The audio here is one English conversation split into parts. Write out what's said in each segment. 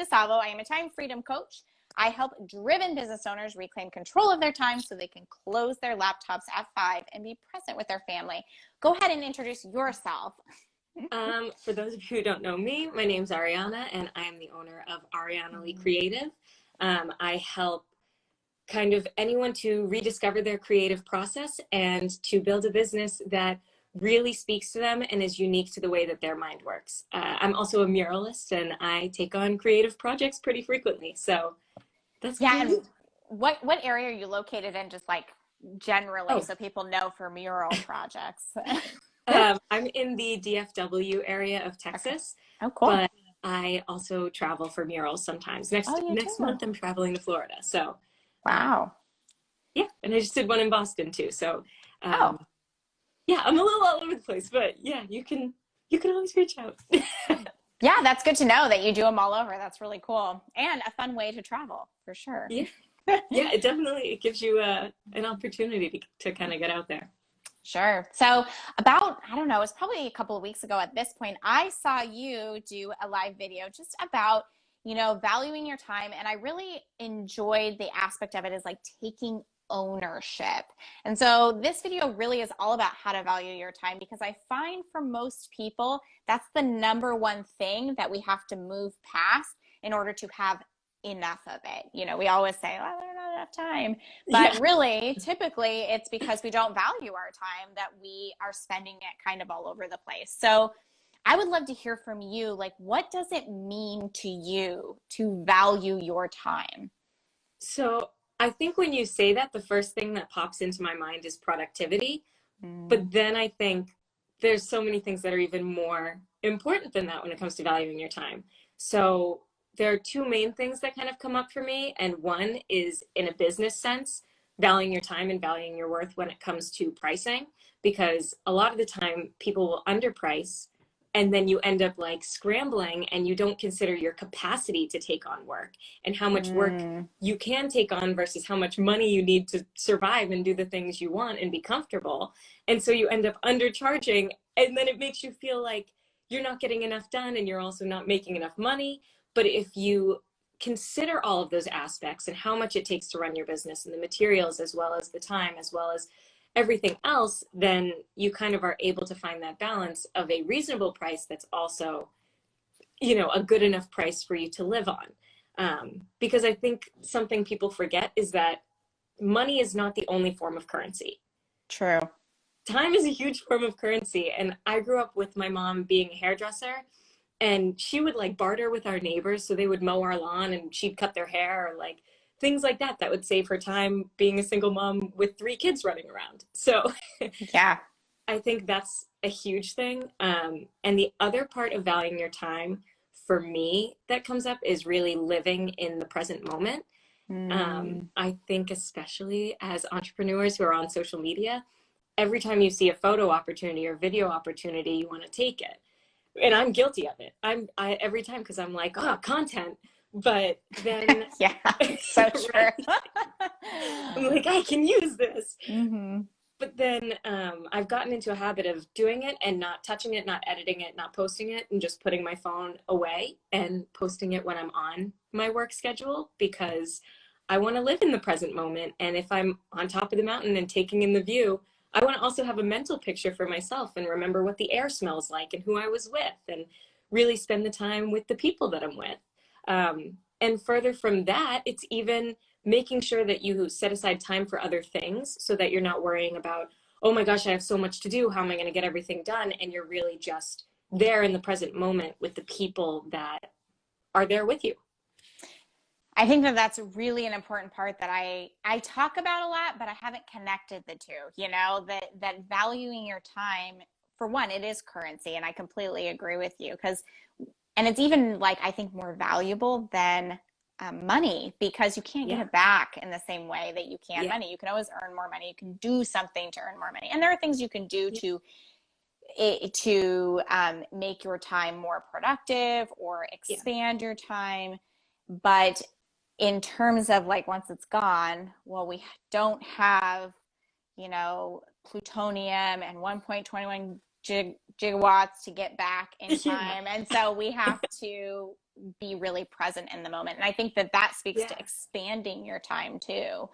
DeSalvo. I am a time freedom coach. I help driven business owners reclaim control of their time so they can close their laptops at 5 and be present with their family. Go ahead and introduce yourself. For those of you who don't know me, my name's Ariana, and I am the owner of Ariana Lee Creative. I help kind of anyone to rediscover their creative process and to build a business that really speaks to them and is unique to the way that their mind works. I'm also a muralist, and I take on creative projects pretty frequently. So that's Yeah, cool. and what area are you located in, just like generally, so people know for mural projects? I'm in the DFW area of Texas. Okay. Oh, cool. But I also travel for murals sometimes. Next month I'm traveling to Florida. So wow. Yeah, and I just did one in Boston too. So yeah, I'm a little all over the place, but yeah, you can always reach out. Yeah, that's good to know that you do them all over. That's really cool. And a fun way to travel, for sure. Yeah, yeah, it gives you an opportunity to kind of get out there. Sure. So about, I don't know, it's probably a couple of weeks ago at this point, I saw you do a live video just about, valuing your time. And I really enjoyed the aspect of it is like taking ownership. And so this video really is all about how to value your time, because I find for most people, that's the number one thing that we have to move past in order to have enough of it. We always say, well, there's not enough time, but really, typically it's because we don't value our time that we are spending it kind of all over the place. So I would love to hear from you, like, what does it mean to you to value your time? So I think when you say that, the first thing that pops into my mind is productivity. But then I think there's so many things that are even more important than that when it comes to valuing your time. So there are two main things that kind of come up for me. And one is, in a business sense, valuing your time and valuing your worth when it comes to pricing, because a lot of the time people will underprice, and then you end up like scrambling and you don't consider your capacity to take on work and how much work you can take on versus how much money you need to survive and do the things you want and be comfortable. And so you end up undercharging, and then it makes you feel like you're not getting enough done and you're also not making enough money. But if you consider all of those aspects and how much it takes to run your business and the materials, as well as the time, as well as everything else, then you kind of are able to find that balance of a reasonable price that's also, a good enough price for you to live on. Because I think something people forget is that money is not the only form of currency. True. Time is a huge form of currency. And I grew up with my mom being a hairdresser, and she would like barter with our neighbors. So they would mow our lawn and she'd cut their hair, or like things like that would save her time being a single mom with 3 kids running around. So yeah, I think that's a huge thing. And the other part of valuing your time for me that comes up is really living in the present moment. I think especially as entrepreneurs who are on social media, every time you see a photo opportunity or video opportunity, you want to take it. And I'm guilty of it. I every time, because I'm like, oh, content. But then yeah, so true. I'm like, I can use this. But then I've gotten into a habit of doing it and not touching it, not editing it, not posting it, and just putting my phone away and posting it when I'm on my work schedule, because I want to live in the present moment. And if I'm on top of the mountain and taking in the view, I want to also have a mental picture for myself and remember what the air smells like and who I was with, and really spend the time with the people that I'm with. And further from that, it's even making sure that you set aside time for other things so that you're not worrying about, oh my gosh, I have so much to do. How am I going to get everything done? And you're really just there in the present moment with the people that are there with you. I think that that's really an important part that I talk about a lot, but I haven't connected the two, that valuing your time, for one, it is currency. And I completely agree with you, and it's even like, I think, more valuable than money, because you can't get it back in the same way that you can money. You can always earn more money. You can do something to earn more money. And there are things you can do to make your time more productive or expand your time. But in terms of like, once it's gone, well, we don't have, plutonium and 1.21 gigawatts to get back in time. And so we have to be really present in the moment. And I think that that speaks Yeah. to expanding your time too.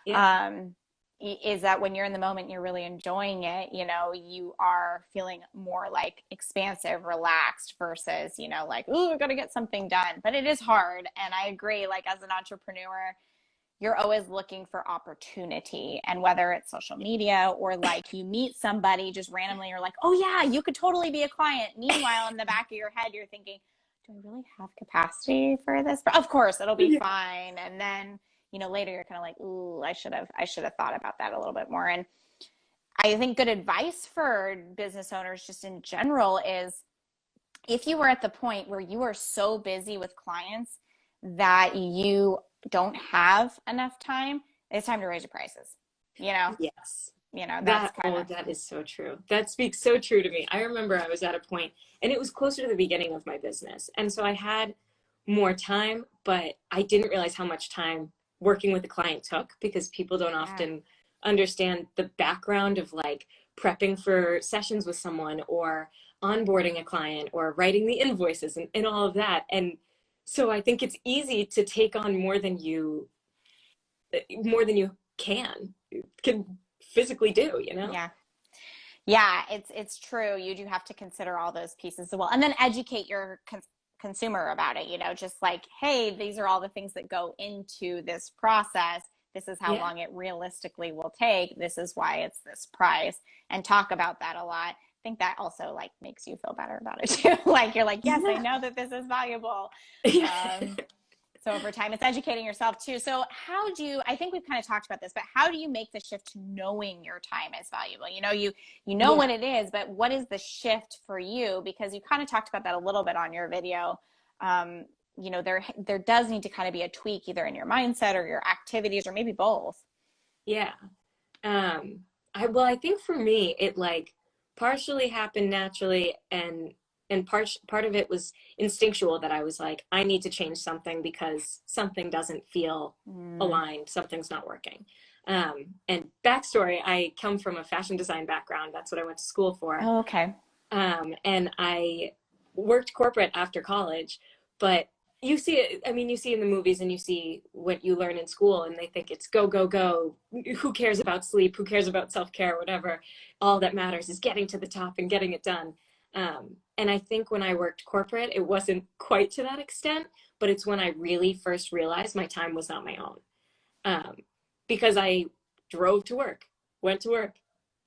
Yeah. Um, is that when you're in the moment, you're really enjoying it, you know, you are feeling more like expansive, relaxed versus, you know, like, ooh, we're going to get something done. But it is hard. And I agree, like as an entrepreneur, you're always looking for opportunity. And whether it's social media or like you meet somebody just randomly, you're like, oh yeah, you could totally be a client. Meanwhile, in the back of your head, you're thinking, do I really have capacity for this? But of course, it'll be Yeah. fine. And then, you know, later you're kind of like, ooh, I should have thought about that a little bit more. And I think good advice for business owners just in general is if you were at the point where you are so busy with clients that you don't have enough time, it's time to raise your prices. You know, Yes. that's That, kind oh, of, that is so true. That speaks so true to me. I remember I was at a point, and it was closer to the beginning of my business. And so I had more time, but I didn't realize how much time working with a client took because people don't yeah. often understand the background of like prepping for sessions with someone or onboarding a client or writing the invoices and all of that. And so I think it's easy to take on more than you can physically do, you know? Yeah. Yeah, it's true. You do have to consider all those pieces as well. And then educate your consumer about it, you know, just like, hey, these are all the things that go into this process. This is how Yeah. long it realistically will take. This is why it's this price. And talk about that a lot. I think that also like makes you feel better about it too. Like you're like, yes, I Yeah. know that this is valuable. Yeah. So over time, it's educating yourself too. So how do you, I think we've kind of talked about this, but how do you make the shift to knowing your time is valuable? You know, you know Yeah. what it is, but what is the shift for you? Because you kind of talked about that a little bit on your video. Um, you know, there does need to kind of be a tweak either in your mindset or your activities or maybe both. Yeah. Um, I think for me, it like partially happened naturally and part of it was instinctual that I was like, I need to change something because something doesn't feel Mm. aligned, something's not working. And backstory, I come from a fashion design background. That's what I went to school for. Oh, okay. And I worked corporate after college, but you see it, I mean, you see in the movies and you see what you learn in school, and they think it's go, go, go. Who cares about sleep? Who cares about self-care? Whatever. All that matters is getting to the top and getting it done. And I think when I worked corporate, it wasn't quite to that extent, but it's when I really first realized my time was not my own. Um, because I drove to work, went to work,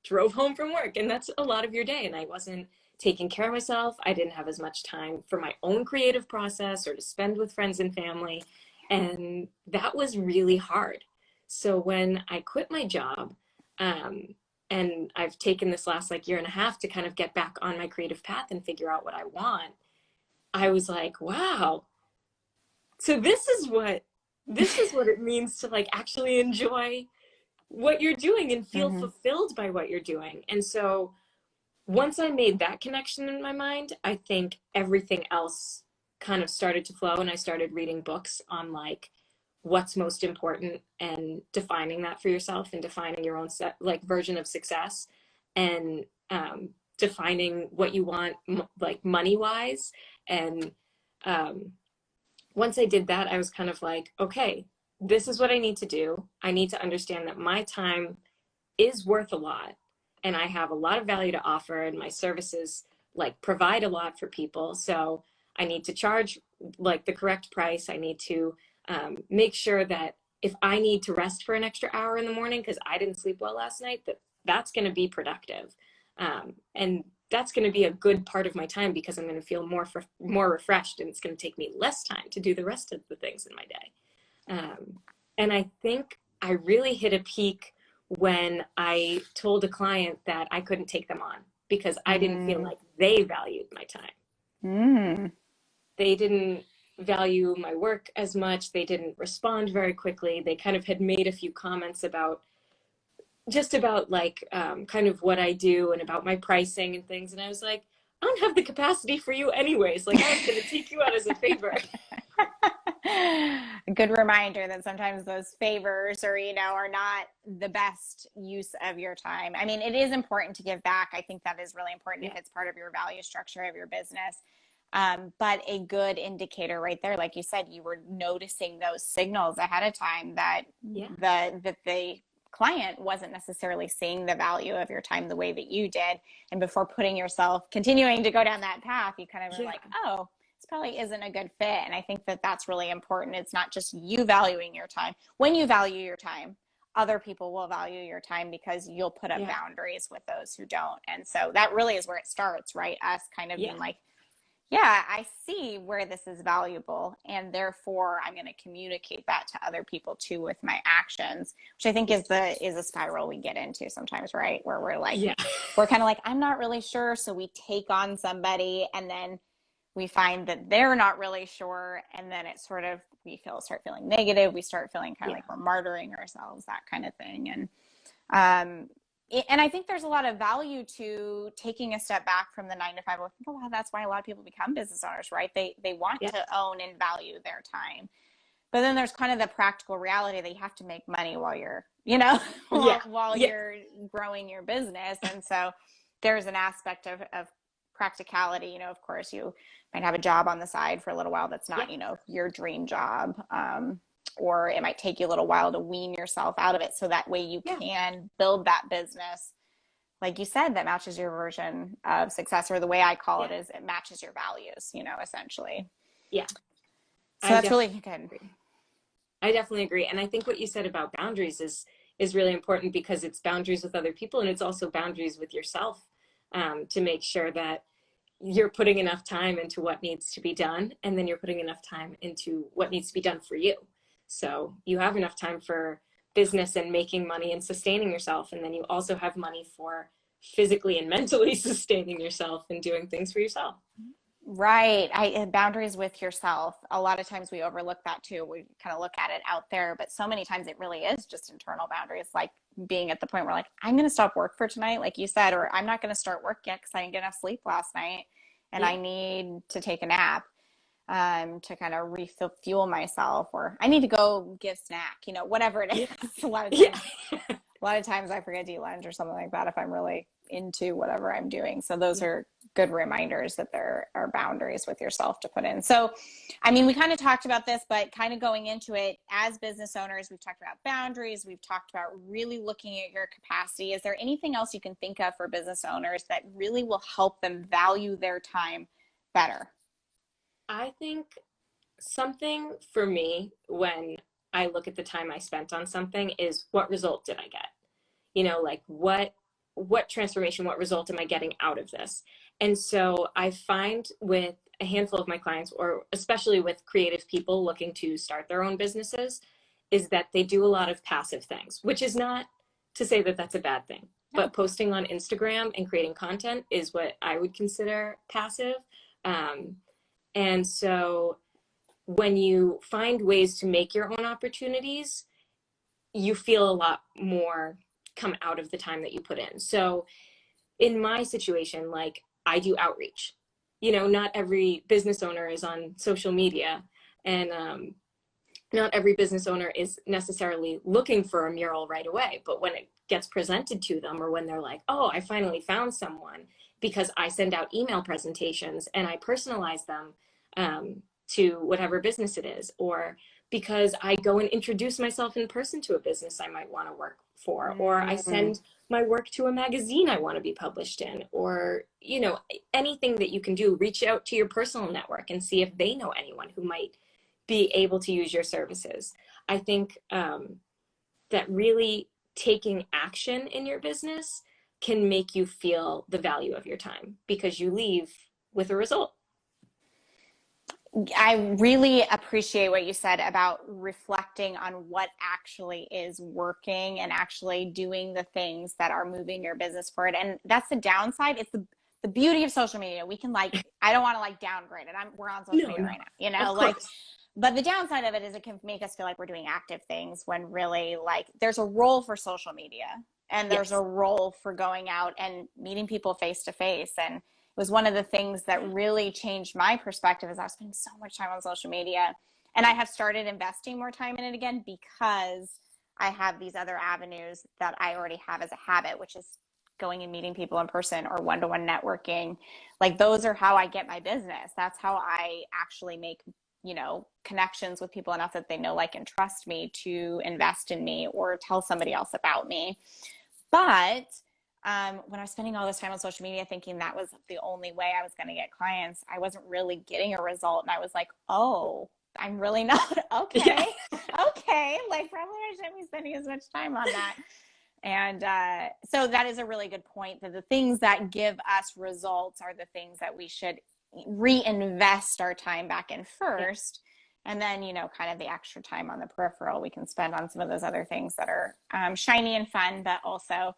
drove home from work, and that's a lot of your day. And I wasn't taking care of myself. I didn't have as much time for my own creative process or to spend with friends and family. And that was really hard. So when I quit my job, um, and I've taken this last like year and a half to kind of get back on my creative path and figure out what I want, I was like, wow, so this is what it means to like actually enjoy what you're doing and feel Mm-hmm. fulfilled by what you're doing. And so once I made that connection in my mind, I think everything else kind of started to flow, and I started reading books on like what's most important and defining that for yourself and defining your own set, like version of success, and defining what you want like money wise. And um, once I did that, I was kind of like, okay, this is what I need to do. I need to understand that my time is worth a lot and I have a lot of value to offer, and my services like provide a lot for people. So I need to charge like the correct price. I need to make sure that if I need to rest for an extra hour in the morning because I didn't sleep well last night, that's going to be productive. And that's going to be a good part of my time because I'm going to feel more refreshed, and it's going to take me less time to do the rest of the things in my day. And I think I really hit a peak when I told a client that I couldn't take them on because I didn't feel Mm. like they valued my time. Mm. They didn't value my work as much. They didn't respond very quickly. They kind of had made a few comments about just about like kind of what I do and about my pricing and things. And I was like, I don't have the capacity for you anyways. Like I was going to take you out as a favor. A good reminder that sometimes those favors or, you know, are not the best use of your time. I mean, it is important to give back. I think that is really important if Yeah. it's part of your value structure of your business. But a good indicator right there, like you said, you were noticing those signals ahead of time that Yeah. the client wasn't necessarily seeing the value of your time the way that you did. And before continuing to go down that path, you kind of were Yeah. like, oh, this probably isn't a good fit. And I think that that's really important. It's not just you valuing your time. When you value your time, other people will value your time because you'll put up Yeah. boundaries with those who don't. And so that really is where it starts, right? Us kind of Yeah. being like, yeah, I see where this is valuable, and therefore I'm going to communicate that to other people too with my actions, which I think is a spiral we get into sometimes, right? Where Yeah. we're kind of like, I'm not really sure, so we take on somebody, and then we find that they're not really sure, and then it sort of start feeling negative. We start feeling kind of Yeah. like we're martyring ourselves, that kind of thing, um, and I think there's a lot of value to taking a step back from the 9 to 5. I think a lot of that's why a lot of people become business owners, right? They want Yeah. to own and value their time. But then there's kind of the practical reality that you have to make money while you're, Yeah. while Yeah. you're growing your business. And so there's an aspect of practicality. Of course, you might have a job on the side for a little while that's Yeah. not, your dream job. Or it might take you a little while to wean yourself out of it so that way you Yeah. can build that business, like you said, that matches your version of success, or the way I call it Yeah. is it matches your values, essentially. Yeah. So I that's definitely really good. agree. I definitely agree. And I think what you said about boundaries is really important because it's boundaries with other people and it's also boundaries with yourself, to make sure that you're putting enough time into what needs to be done, and then you're putting enough time into what needs to be done for you. So you have enough time for business and making money and sustaining yourself, and then you also have money for physically and mentally sustaining yourself and doing things for yourself. Right. Boundaries with yourself. A lot of times we overlook that too. We kind of look at it out there, but so many times it really is just internal boundaries, like being at the point where like, I'm going to stop work for tonight, like you said, or I'm not going to start work yet because I didn't get enough sleep last night and Yeah. I need to take a nap, to kind of refuel myself, or I need to go get a snack, whatever it is. Yeah. A lot of Yeah. times, a lot of times I forget to eat lunch or something like that if I'm really into whatever I'm doing. So those Yeah. are good reminders that there are boundaries with yourself to put in. So, I mean, we kind of talked about this, but kind of going into it as business owners, we've talked about boundaries. We've talked about really looking at your capacity. Is there anything else you can think of for business owners that really will help them value their time better? I think something for me when I look at the time I spent on something is what result did I get? Like what transformation, what result am I getting out of this? And so I find with a handful of my clients, or especially with creative people looking to start their own businesses, is that they do a lot of passive things, which is not to say that that's a bad thing. No. But posting on Instagram and creating content is what I would consider passive. And so when you find ways to make your own opportunities, you feel a lot more come out of the time that you put in. So in my situation, like I do outreach. Not every business owner is on social media, and not every business owner is necessarily looking for a mural right away. But when it gets presented to them, or when they're like, oh, I finally found someone, because I send out email presentations and I personalize them, to whatever business it is, or because I go and introduce myself in person to a business I might want to work for, or I send my work to a magazine I want to be published in, or, anything that you can do, reach out to your personal network and see if they know anyone who might be able to use your services. I think that really taking action in your business can make you feel the value of your time because you leave with a result. I really appreciate what you said about reflecting on what actually is working and actually doing the things that are moving your business forward. And that's the downside. It's the beauty of social media. We can I don't want to downgrade it. We're on social media No, right now, of course. but the downside of it is it can make us feel like we're doing active things when really there's a role for social media and there's Yes. a role for going out and meeting people face to face. And it was one of the things that really changed my perspective as I was spending so much time on social media. And I have started investing more time in it again because I have these other avenues that I already have as a habit, which is going and meeting people in person or one-to-one networking. Like those are how I get my business. That's how I actually make, you know, connections with people enough that they know, like, and trust me to invest in me or tell somebody else about me. But when I was spending all this time on social media thinking that was the only way I was going to get clients, I wasn't really getting a result. And I was like, oh, I'm really not okay. Yeah. Okay. Like probably I shouldn't be spending as much time on that. And so that is a really good point, that the things that give us results are the things that we should reinvest our time back in first. And then, you know, kind of the extra time on the peripheral we can spend on some of those other things that are shiny and fun, but also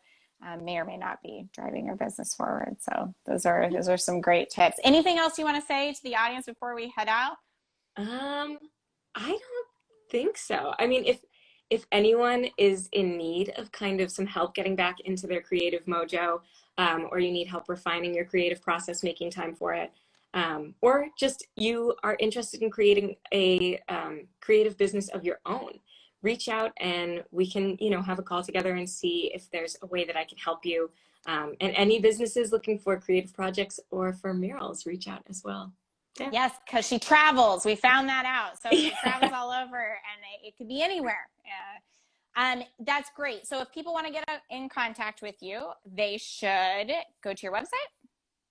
may or may not be driving your business forward. So those are some great tips. Anything else you want to say to the audience before we head out? I don't think so. I mean, if anyone is in need of kind of some help getting back into their creative mojo, or you need help refining your creative process, making time for it, or just you are interested in creating a creative business of your own, reach out and we can, you know, have a call together and see if there's a way that I can help you. And any businesses looking for creative projects or for murals, reach out as well. Yeah. Yes, because she travels. We found that out. So she travels all over, and it could be anywhere. That's great. So if people want to get in contact with you, they should go to your website.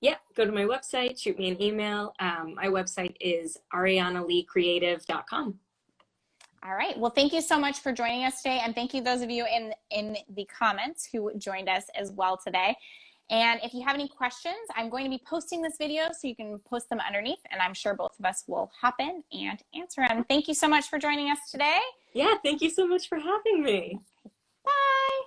Yeah, go to my website, shoot me an email. My website is arianaleecreative.com. All right. Well, thank you so much for joining us today. And thank you those of you in the comments who joined us as well today. And if you have any questions, I'm going to be posting this video so you can post them underneath, and I'm sure both of us will hop in and answer them. Thank you so much for joining us today. Yeah, thank you so much for having me. Bye.